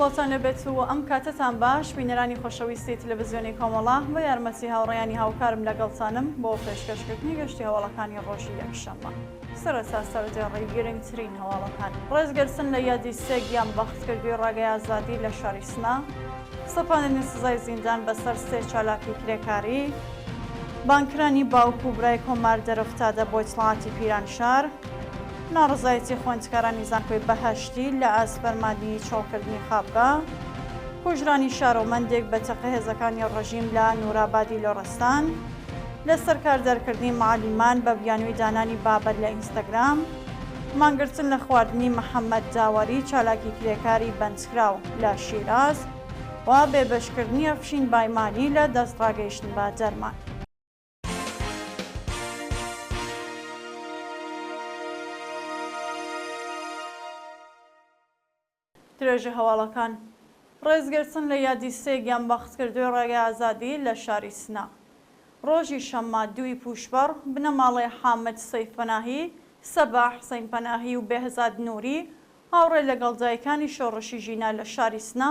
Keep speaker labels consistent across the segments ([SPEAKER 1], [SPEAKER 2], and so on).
[SPEAKER 1] سڵاتان لەبێت و ئەم کاتتان باش بینەرانی خۆشەویستی تەلەڤیزیۆنی کۆمەڵا بە یارمەتی هاوڕێیانی هاوکارم لەگەڵتانم بۆ پێشکەشکردنی گەشتی هەواڵەکانی ڕۆژی یەکشەممە. سەرەتا سەرجێڕی گرنگترین هەواڵەکان ڕێزگرتن لە یادی سێگیان بەختکردوی ڕێگەی ئازادی لە شاری سنا، سەپاندنی سزای زیندان بەسەر سێ چالاکی کرێکاری، بانکرانی باوک و برای کۆمار دەرەفتادە بۆ ئیتڵاعاتی پیرانشار، ناڕزایەتی خوێندکارانی زانکۆی بەهەشتی لە ئاسپەرمانی چۆڵکردنی خابگا، کوژرانی شارۆمەندێک بە تەقە هێزەکانی ڕەژیم لە نورابادی لۆڕستان، لەسەر کاردەرکردنی معالیمان بە بیانووی دانانی بابەت لە ئینستاگرام، مانگرتن لە خواردنی محەممەد داوەری چالاکی کرێکاری بەنجکراو لە شیراز و بێبەشکردنی ئەفشین بایمانی لە دەستڕاگەیشتن بە دەرمان. درێژە هەواڵەکان ڕێزگرتن لە یادی سێگیان بەختکردوی ڕێگەی ئازادی لە شاری سنا. ڕۆژی شەممە 2 پوشبەر بنەماڵەی حامد سەیفپەناهی، سەباح حسەین پەناهی و بێهزاد نووری هاوڕێ لەگەڵ دایکانی شۆڕشی ژینا لە شاری سنا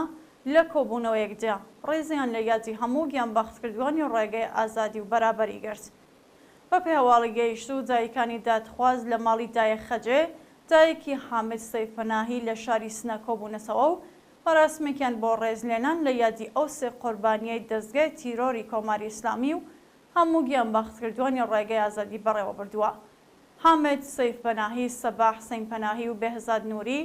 [SPEAKER 1] لە کۆبوونەوەیەکدا ڕێزیان لە یادی هەموو گیان بەختکردوانی ڕێگەی ئازادی و بەرابەری گرت. بەپێی هەواڵی گەیشت و دایکانی دادخواز لە ماڵی دایە خەجێ دایکی حامد سەیفپەناهی لە شاری سنا کۆبوونەتەوە و مەراسمێکیان بۆ ڕێزلێنان لە یادی ئەو سێ قوربانیەی دەستگای تیرۆری کۆماری ئیسلامی و هەموو گیان بەختکردوانی ڕێگەی ئازادی بەڕێوە بردووە. حامد سەیفپەناهی، سەباح حسەین پەناهی و بێهزاد نووری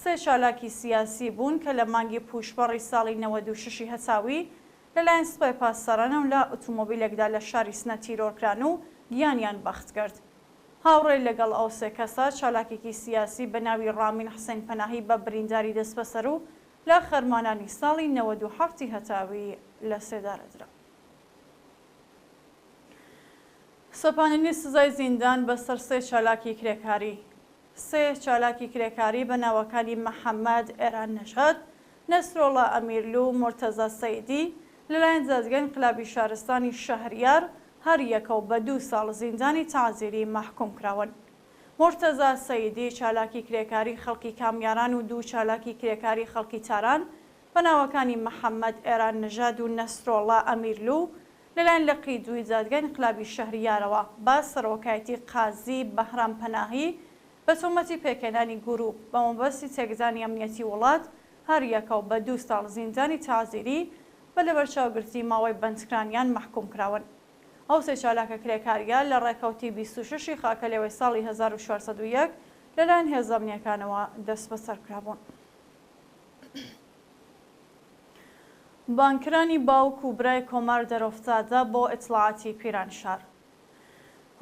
[SPEAKER 1] سێ چالاکی سیاسی بوون کە لە مانگی پوشبەڕی ساڵی 96 هەساوی لەلایەن سوپای پاسەرانە و لە ئۆتۆمۆبیلێکدا لە شاری سنە تیرۆرکران و گیانیان بەخت کرد. هاوڕێ لەگەڵ ئەو سێ کەسە چالاکێکی سیاسی بە ناوی ڕامین حسەین پەناهی بە برینداری دەست بەسەر و لە خەرمانانی ساڵی 97 هەتاوی لە سێدارەدرا. سەپاندنی سزای زیندان بەسەر سێ چالاکی کرێکاری. سێ چالاکی کرێکاری بە ناوەکانی محەممەد ئێران نەژاد، نەسرۆڵە ئەمیرلو و مورتەزا سەیدی لەلایەن دادگای ئینقلابی شارستانی شەهریار هەر یەکە و بە 2 ساڵ زیندانی تەعزیری مەحکوم کراون. مورتەزا سەیدی چالاکی کرێکاری خەڵکی کامیاران و 2 چالاکی کرێکاری خەڵکی تاران بە ناوەکانی محەممەد ئێران نەژاد و نەسرۆڵە ئەمیرلو لەلایەن لەقی 2 دادگای ئینقلابی شەهریارەوە با سەرۆکایەتی قازی بەهرام پەناهی بە تۆمەتی پێکێنانی گروپ بە مەبەستی تێکدانی ئەمنیەتی وڵات هەر یەکە و بە 2 ساڵ زیندانی تەعزیری بە لەبەرچاوگرتی ماوەی بەندکرانیان مەحکوم کراون. ئەو سێ چالاکە کرێکاریە لە ڕێکەوتی 26 خاکە لێوەی ساڵی 1401 لەلایەن هێزە ئەمنیەکانەوە دەست بەسەر کرابوون. بانکرانی باوک و برای کۆمار دەرەفتادە بۆ ئیتڵاعاتی پیرانشار.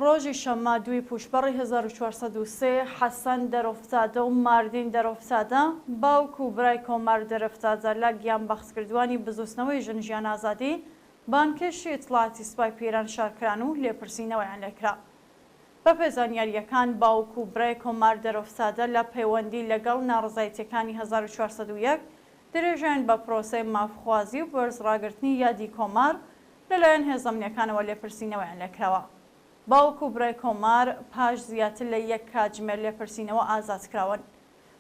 [SPEAKER 1] ڕۆژی شەممە 2 پوشبەڕی 1403 حەسەن دەرەفتادە و ماردین دەرەفتادە باوک و برای کۆمار دەرەفتادە لە گیان بەختکردوانی بزوستنەوەی ژنجیان ئازادی بانکێشی ئیتڵاعاتی سوپای پیرانشارکران و لێپرسینەوەیان لێکرا. بە پێزانیاریەکان باوک و برای کۆمار دەرەفتادە لە پەیوەندی لەگەڵ ناڕزایەتیەکانی 1401 درێژیان بە پرۆسەی مافخوازی و بەرزڕاگرتنی یادی کۆمار لەلایەن هێزە ئەمنیەکانەوە لێپرسینەوەیان لێکراوە. باوک و برای کۆمار پاش زیاتر لە 1 کاتژمێر لێپرسینەوە ئازادکراون.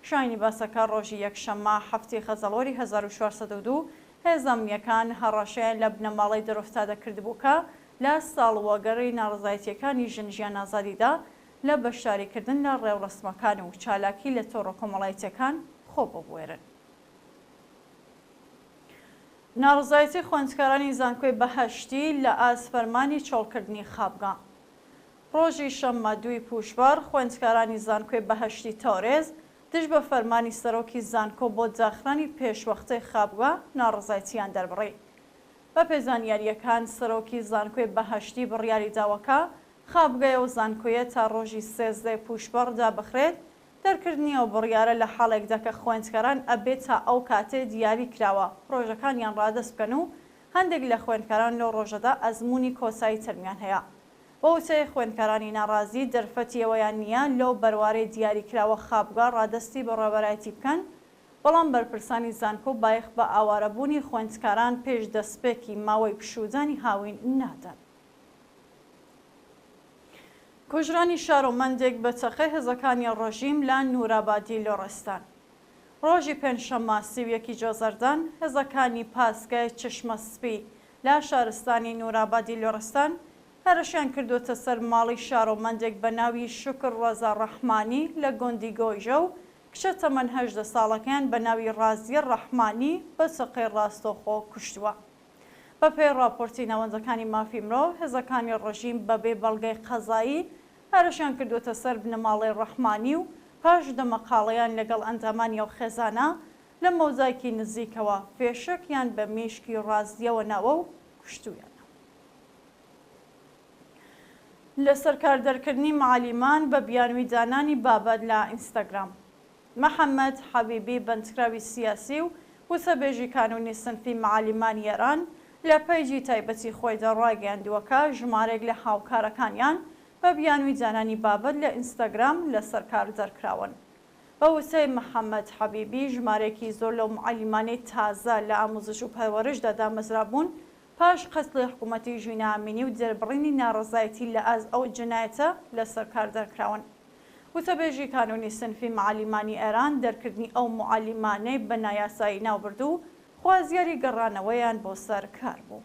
[SPEAKER 1] شایانی باسەکە ڕۆژی یەکشەممە هەفتی خەزەڵۆری 1402 هێزە ئەمنیەکان هەڕەشەیان لە بنەماڵەی دەرەفتادە کردبوو کە لە ساڵوەگەڕی ناڕزایەتیەکانی ژنجیان ئازادیدا لە بەشداریکردن لە ڕێوڕسمەکان و چالاکی لە تۆڕە کۆمەڵایەتیەکان خۆ ببوێرن. ناڕزایەتی خوێندکارانی زانکۆی بەهەشتی لە ئاسپەرمانی چۆڵکردنی خابگا. ڕۆژی شەممە 2 پوشبەر خوێندکارانی زانکۆی بەهەشتی تۆرێز دژ بە فەرمانی سەرۆکی زانکۆ بۆ داخرانی پێشوەختەی خابگا ناڕزایەتیان دەربڕی. بە پێزانیاریەکان سەرۆکی زانکۆی بەهەشتی بڕیاری داوەکە خابگایە و زانکۆیە تا ڕۆژی 13 پوشبەر دابخرێت. دەرکردنی ئەو بڕیارە لە حاڵێکدا کە خوێندکاران ئەبێت تا ئەو کاتێ دیاری کراوە ڕۆژەکانیان ڕادەست بکەن و هەندێک لە خوێندکاران لەو ڕۆژەدا ئەزمموی کۆسایی تەرمیان هەیە. بە وتەی خوێندکارانی ناڕازی دەرفەتیەوەیان نییە لەو بەروارەی دیاریکراوە خابگا ڕادستی بە ڕێبەرایەتی بکەن، بەڵام بەرپرسانی زانکۆ بایەخ بە ئاوارەبوونی خوێندکاران پێش دەستپێکی ماوەی پشوودانی هاوین نادەن. کوژرانی شارۆمەندێک بە چەقەی هێزەکانی ڕۆژیم لە نورابادی لۆڕستان. ڕۆژی پێنجشەممە 31 جۆزەردان هێزەکانی پاسگای چشمە سپی لە شارستانی نورابادی لۆرستان هەرشیان کردوتە سەر ماڵی شارۆمەندێک بە ناوی شکر ڕۆزا ڕەحمانی لە گۆندی گۆیژە و کچە تەمەەن 18 ساڵەکەیان بە ناوی ڕازیە ڕەحمانی بە چقەی ڕاستۆخۆ کوشتووە. بە پێی راپۆرتی ناوەندەکانی مافی مرۆڤ هێزەکانی ڕژیم بەبێ بەڵگەی قەزایی هەرشیان کردوتە سەر بنەماڵی ڕەحمانی و پاش دەمەقاڵەیان لەگەڵ ئەندامانی و خێزانە لە مۆزایکی نزیکەوە فێشکیان بە میشکی ڕازیەوە ناوە و کوشتویان. لە سەرکاردەرکردنی معالیمان بە بیانووی دانانی بابەت لە ئینستاگرام محەممەد حەبیبی بەندکراوی سیاسی و وسەبێژی کانونی سنفی معالیمانی ئێران لە پەیجی تایبەتی خۆی دەڕاگەیاندووەکە ژمارێک لە هاوکارەکانیان بە بیانووی دانانی بابەت لە ئینستاگرام لەسەر کار دەرکراون. بە وسەی محەممەد حەبیبی ژمارێکی زۆر لەو معالیمانەی تازە لە ئاموزش و پەروەرشدا دامەزرابوون پاش قەتڵی حکوومەتی ژینە ئامینی و دەربڕینی ناڕەزایەتی لە ئەو جنایەتە لەسەر کار دەرکراون. وتەبێژی کانونی سنفی معالیمانی ئێران دەرکردنی ئەو معالیمانەی بە نایاسایی ناوبرد و خوازیاری گەڕانەوەیان بۆ سەر کار بوو.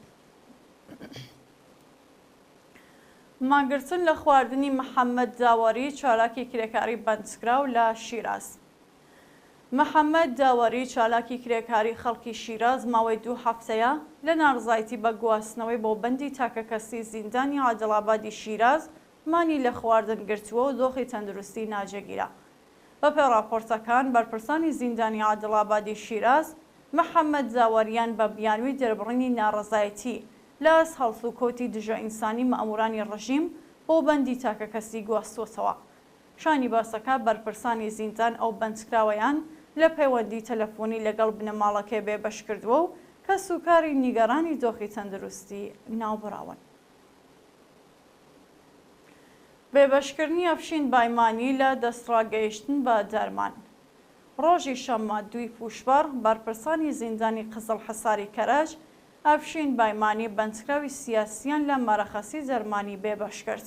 [SPEAKER 1] ماگرتن لە خواردنی محەممەد داوەری چالاکی کرێکاری بەندکراو لە شیراز. محەممەد داوەری چالاکی کرێکاری خەڵکی شیراز ماوەی 2 هەفتەیە لە ناڕزایەتی بە گواستنەوەی بۆ بەندی تاکە کەسی زیندانی عادڵابادی شیراز مانی لە خواردن گرتووە و دۆخی تەندروستی ناجێگیرە. بە پێی راپۆرتەکان بەرپرسانی زیندانی عادڵابادی شیراز محەممەد داوەریان بە بیانووی دەربڕینی ناڕزایەتی لاس هەڵس و کۆتی دژە ئینسانی مەئەمورانی ڕژیم بۆ بەندی تاکە کەسی گواستوتەوە. شانی باسەکە بەرپرسانی زیندان ئەو بەندکراوەیان لە پەیوەندی تەلەفۆنی لەگەڵ بنەماڵەکەی بێبەش کردووە و کە سوکاری نیگەرانی دۆخی تەندروستی ناوبراون. بێبەشکردنی ئەفشین بایمانی لە دەستڕاگەیشتن بە دەرمان. ڕۆژی شەممە 2 پوشبەر بەرپرسانی زیندانی قزڵ حەساری کەرەج ئەفشین بایمانی بەندکراوی سیاسیان لە مەرەخەسی دەرمانی بێبەش کرد.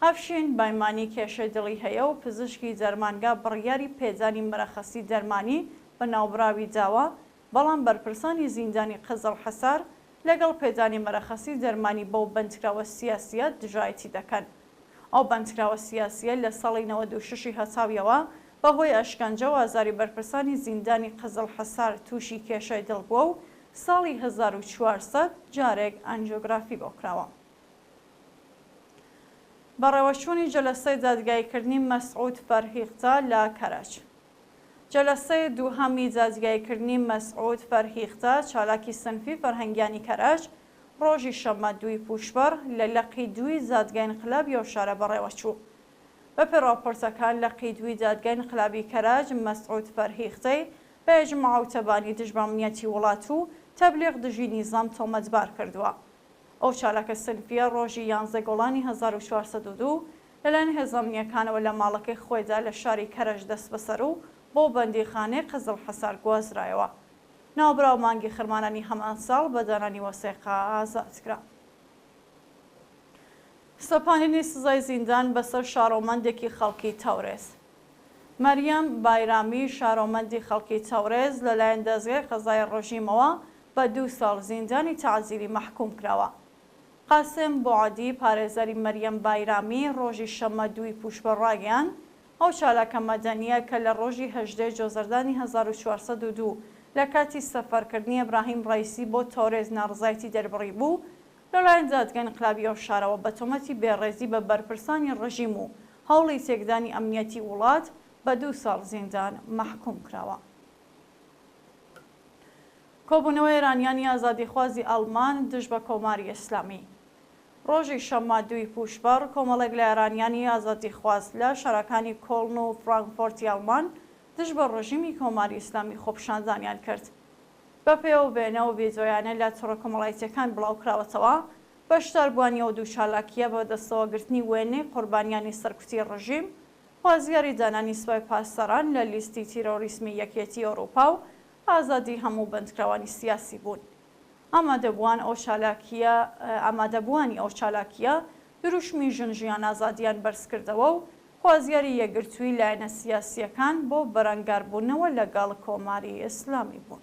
[SPEAKER 1] ئەفشین بایمانی کێشەی دڵی هەیە و پزیشکی دەرمانگا بڕیاری پێدانی مەرەخەسی دەرمانی بە ناوبراوی داوە، بەڵام بەرپرسانی زیندانی قزڵ حەسار لەگەڵ پێدانی مەرەخەسی دەرمانی بەو بەندکراوە سیاسیە دژایەتی دەکەن. ئەو بەندکراوە سیاسیە لە ساڵی 96 هەساویەوە بەهۆی ئەشکەنجە و ئازاری بەرپرسانی زیندانی قزڵ حەسار تووشی کێشەی دڵ بووە و ساڵی 1400 جارێک ئەنجیۆگرافی بۆ کراوە. بەڕێوەچوونی جەلسەی دادگایکردنی مەسعود فەرهیختە لە کەرەج. جەلسەی دووهەمی دادگایکردنی مەسعود فەرهیختە چالاکی سنفی فەرهەنگیانی کەرەج ڕۆژی شەممە 2 پوشبەر لە لەقی 2 زادگای انقلابی ئەو شارە بەڕێوەچوو. بە پێی راپۆرتەکان لەقی 2 دادگای انقلابی کەرەج مەسعود فەرهیختەی بە ئێجماع و تەبانی دژ بە ئەمنیەتی وڵات و تەبلیغ دژی نیزام تۆمەتبار کردووە. ئەو چالاکە سنفیە ڕۆژی 11 گۆڵانی 1402 لەلایەن هێزەمنیەکانەوە لە ماڵەکەی خۆیدا لە شاری کەرەج دەست بەسەر و بۆ بەندیخانەی قزڵ حەسار گوازرایەوە. ناوبراو مانگی خرمانانی هەمان ساڵ بە دانانی وەسێقا ئازادکرا. سەپاندنی سزای زیندان بەسەر شارۆمەندێکی خەڵکی تەورێز. مەریەم بایرامی شارۆمەندی خەڵکی تەورێز لەلایەن دەزگای قەزای ڕۆژیمەوە بە 2 ساڵ زیندانی تەعزیری مەحکوم کراوە. قاسم بۆعادی پارێزەری مەریەم بایرامی ڕۆژی شەممە 2 پوشبەر ڕاگەیان ئەو چالاکە مەدەنیە کە لە ڕۆژی 18 جۆزەردانی 1402 لە کاتی سەفەرکردنی ئەبراهیم ڕایسی بۆ تەورێز ناڕزایەتی دەربڕی بوو لەلایەن دادگای انقلابی ئەو شارەوە بە تۆمەتی بێڕێزی بە بەرپرسانی ڕژیم و هەوڵی تێکدانی ئەمنیەتی وڵات بە 2 ساڵ زیندان مەحکوم کراوە. کۆبوونەوەی ئێرانیانی ئازادیخوازی ئەڵمان دژ بە کۆماری ئیسلامی. ڕۆژی شەممە 2 پوشبەر کۆمەڵێک لە ئێرانیانی ئازادیخواز لە شارەکانی کۆڵن و فرانکفۆرتی ئەڵمان دژ بە ڕژیمی کۆماری ئیسلامی خۆپیشاندانیان کرد. بە پێوە بێنە و ڤیدۆیانە لە تۆڕە کۆمەڵایەتیەکان بڵاوکراوەتەوە بەشداربوونی ئەو دوو چالاکیە بە دەستەوەگرتنی وێنەی قوربانیانی سەرکوتی ڕژیم، خوازیاری دانانی سوپای پاسەران لە لیستی تیرۆریسمی یەکێتی ئەوروپا و ئازادی هەموو بەندکراوانی سیاسی بوون. ئامادەبووانی ئەو چالاکیە دروشمی ژن ژیان ئازادیان بەرزکردەوە و خوازیاری یەکگرتووی لایەنە سیاسیەکان بۆ بەرەنگاربوونەوە لەگەڵ کۆماری ئیسلامی بوون.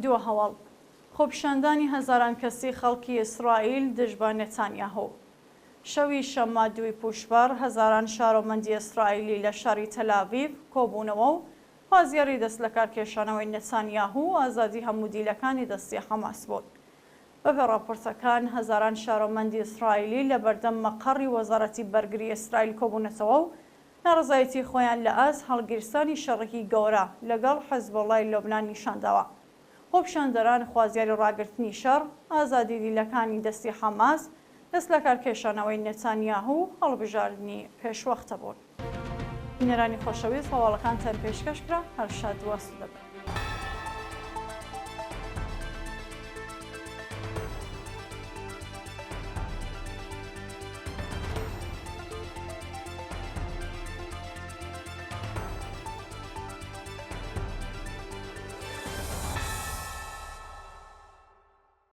[SPEAKER 1] دووە هەواڵ خۆپیشاندانی هەزاران کەسی خەڵکی ئیسرائیل دژ بە نێتانیاهو. شەوی شەممە 2 پوشبەر هەزاران شارۆمەندی ئیسرائیلی لە شاری تەل‌ئاڤیڤ کۆبوونەوە و خوازیاری دەست لە کارکێشانەوەی نێتانیاهو و ئازادی هەموو دیلەکانی دەستی حەماس بوون. بەپێ راپۆرتەکان هەزاران شارۆمەندی ئیسرائیلی لە بەردەم مەقەڕی وەزارەتی بەرگری ئیسرائیل کۆبوونەتەوە و ناڕزایەتی خۆیان لە ئاز هەڵگیرسانی شەڕێکی گەورە لەگەڵ حیزبوڵای لۆبنان نیشانداوە. خۆپیشاندەران خوازیاری ڕاگررتنی شەڕ، ئازادی دیلەکانی دەستی حەماس، دەست لە کارکێشانەوەی نێتانیاهو و هەڵبژاردننی پێشوەختە بوون. بینەرانی خۆشەویست هەواڵەکانتان پێشکەشکرا هەر شاد وەسڵ دەبن.